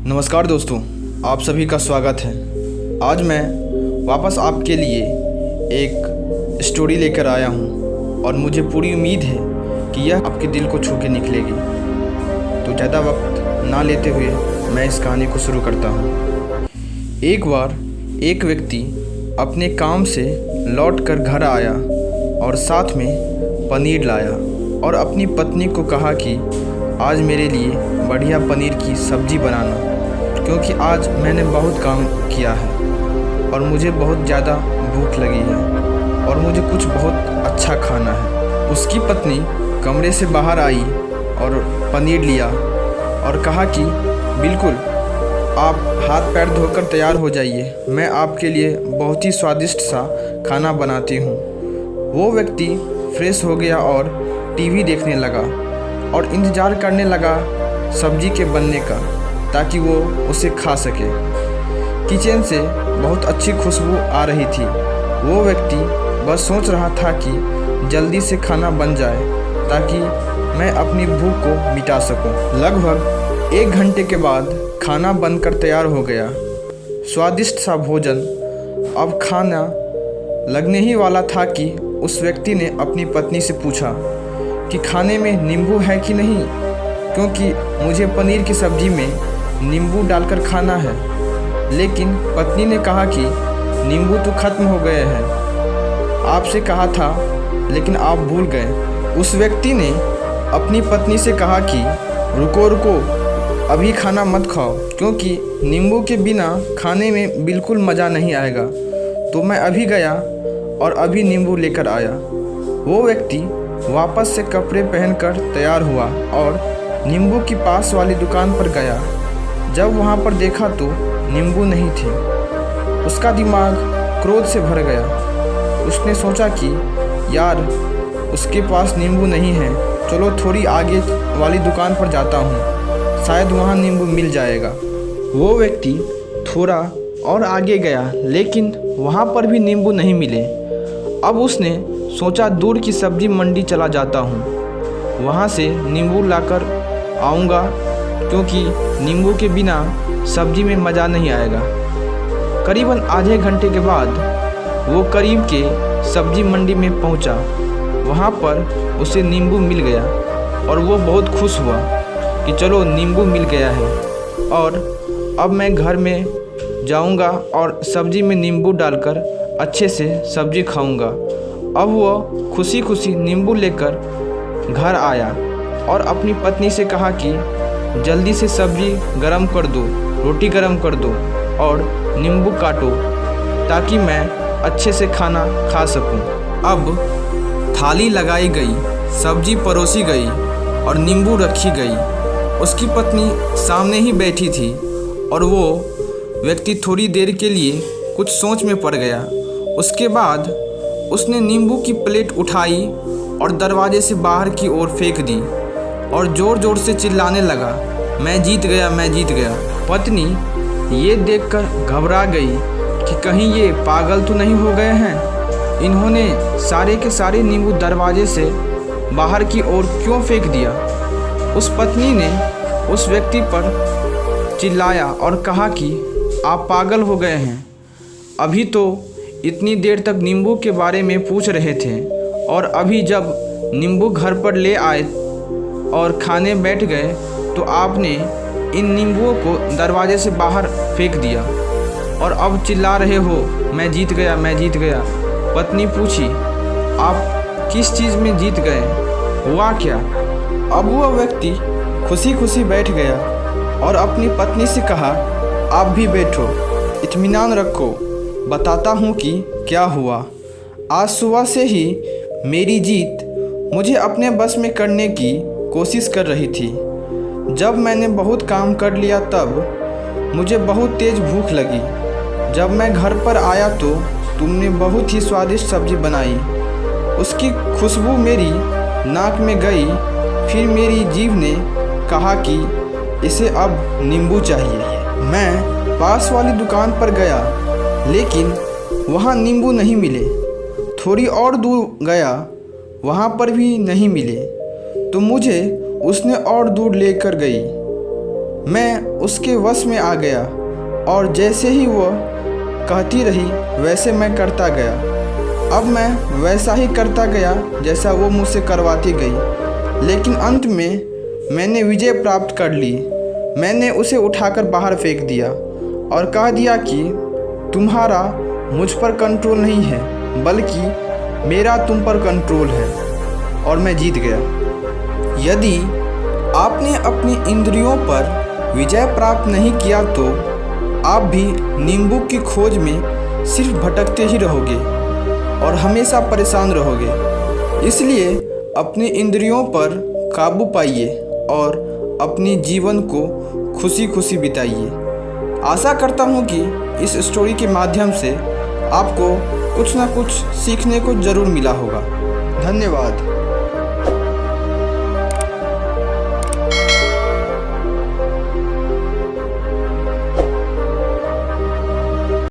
नमस्कार दोस्तों, आप सभी का स्वागत है। आज मैं वापस आपके लिए एक स्टोरी लेकर आया हूँ और मुझे पूरी उम्मीद है कि यह आपके दिल को छू के निकलेगी। तो ज़्यादा वक्त ना लेते हुए मैं इस कहानी को शुरू करता हूँ। एक बार एक व्यक्ति अपने काम से लौटकर घर आया और साथ में पनीर लाया और अपनी पत्नी को कहा कि आज मेरे लिए बढ़िया पनीर की सब्ज़ी बनाना, क्योंकि आज मैंने बहुत काम किया है और मुझे बहुत ज़्यादा भूख लगी है और मुझे कुछ बहुत अच्छा खाना है। उसकी पत्नी कमरे से बाहर आई और पनीर लिया और कहा कि बिल्कुल, आप हाथ पैर धोकर तैयार हो जाइए, मैं आपके लिए बहुत ही स्वादिष्ट सा खाना बनाती हूँ। वो व्यक्ति फ्रेश हो गया और टीवी देखने लगा और इंतज़ार करने लगा सब्जी के बनने का, ताकि वो उसे खा सके। किचन से बहुत अच्छी खुशबू आ रही थी। वो व्यक्ति बस सोच रहा था कि जल्दी से खाना बन जाए ताकि मैं अपनी भूख को मिटा सकूं। लगभग 1 घंटे के बाद खाना बनकर तैयार हो गया। स्वादिष्ट सा भोजन अब खाना लगने ही वाला था कि उस व्यक्ति ने अपनी पत्नी से पूछा कि खाने में नींबू है कि नहीं, क्योंकि मुझे पनीर की सब्ज़ी में नींबू डालकर खाना है। लेकिन पत्नी ने कहा कि नींबू तो ख़त्म हो गए हैं, आपसे कहा था लेकिन आप भूल गए। उस व्यक्ति ने अपनी पत्नी से कहा कि रुको रुको, अभी खाना मत खाओ, क्योंकि नींबू के बिना खाने में बिल्कुल मज़ा नहीं आएगा। तो मैं अभी गया और अभी नींबू लेकर आया। वो व्यक्ति वापस से कपड़े पहनकर तैयार हुआ और नींबू की पास वाली दुकान पर गया। जब वहाँ पर देखा तो नींबू नहीं थे। उसका दिमाग क्रोध से भर गया। उसने सोचा कि यार, उसके पास नींबू नहीं है, चलो थोड़ी आगे वाली दुकान पर जाता हूँ, शायद वहाँ नींबू मिल जाएगा। वो व्यक्ति थोड़ा और आगे गया, लेकिन वहाँ पर भी नींबू नहीं मिले। अब उसने सोचा दूर की सब्जी मंडी चला जाता हूँ, वहाँ से नींबू लाकर आऊँगा, क्योंकि नींबू के बिना सब्जी में मज़ा नहीं आएगा। करीबन आधे घंटे के बाद वो करीब के सब्जी मंडी में पहुंचा। वहां पर उसे नींबू मिल गया और वो बहुत खुश हुआ कि चलो नींबू मिल गया है और अब मैं घर में जाऊंगा और सब्जी में नींबू डालकर अच्छे से सब्जी खाऊंगा। अब वो खुशी खुशी नींबू लेकर घर आया और अपनी पत्नी से कहा कि जल्दी से सब्जी गरम कर दो, रोटी गरम कर दो और नींबू काटो, ताकि मैं अच्छे से खाना खा सकूं। अब थाली लगाई गई, सब्जी परोसी गई और नींबू रखी गई। उसकी पत्नी सामने ही बैठी थी और वो व्यक्ति थोड़ी देर के लिए कुछ सोच में पड़ गया। उसके बाद उसने नींबू की प्लेट उठाई और दरवाजे से बाहर की ओर फेंक दी और ज़ोर ज़ोर से चिल्लाने लगा, मैं जीत गया, मैं जीत गया। पत्नी ये देखकर घबरा गई कि कहीं ये पागल तो नहीं हो गए हैं। इन्होंने सारे के सारे नींबू दरवाजे से बाहर की ओर क्यों फेंक दिया। उस पत्नी ने उस व्यक्ति पर चिल्लाया और कहा कि आप पागल हो गए हैं, अभी तो इतनी देर तक नींबू के बारे में पूछ रहे थे और अभी जब नींबू घर पर ले आए और खाने बैठ गए तो आपने इन नींबुओं को दरवाजे से बाहर फेंक दिया और अब चिल्ला रहे हो, मैं जीत गया, मैं जीत गया। पत्नी पूछी, आप किस चीज़ में जीत गए, हुआ क्या? अब वह व्यक्ति खुशी खुशी बैठ गया और अपनी पत्नी से कहा, आप भी बैठो, इत्मीनान रखो, बताता हूँ कि क्या हुआ। आज सुबह से ही मेरी जीत मुझे अपने बस में करने की कोशिश कर रही थी। जब मैंने बहुत काम कर लिया तब मुझे बहुत तेज़ भूख लगी। जब मैं घर पर आया तो तुमने बहुत ही स्वादिष्ट सब्ज़ी बनाई। उसकी खुशबू मेरी नाक में गई, फिर मेरी जीभ ने कहा कि इसे अब नींबू चाहिए। मैं पास वाली दुकान पर गया, लेकिन वहाँ नींबू नहीं मिले। थोड़ी और दूर गया, वहाँ पर भी नहीं मिले, तो मुझे उसने और दूर लेकर गई। मैं उसके वश में आ गया और जैसे ही वह कहती रही वैसे मैं करता गया। अब मैं वैसा ही करता गया जैसा वो मुझसे करवाती गई, लेकिन अंत में मैंने विजय प्राप्त कर ली। मैंने उसे उठाकर बाहर फेंक दिया और कह दिया कि तुम्हारा मुझ पर कंट्रोल नहीं है, बल्कि मेरा तुम पर कंट्रोल है, और मैं जीत गया। यदि आपने अपनी इंद्रियों पर विजय प्राप्त नहीं किया तो आप भी नींबू की खोज में सिर्फ भटकते ही रहोगे और हमेशा परेशान रहोगे। इसलिए अपनी इंद्रियों पर काबू पाइए और अपनी जीवन को खुशी खुशी बिताइए। आशा करता हूँ कि इस स्टोरी के माध्यम से आपको कुछ ना कुछ सीखने को ज़रूर मिला होगा। धन्यवाद।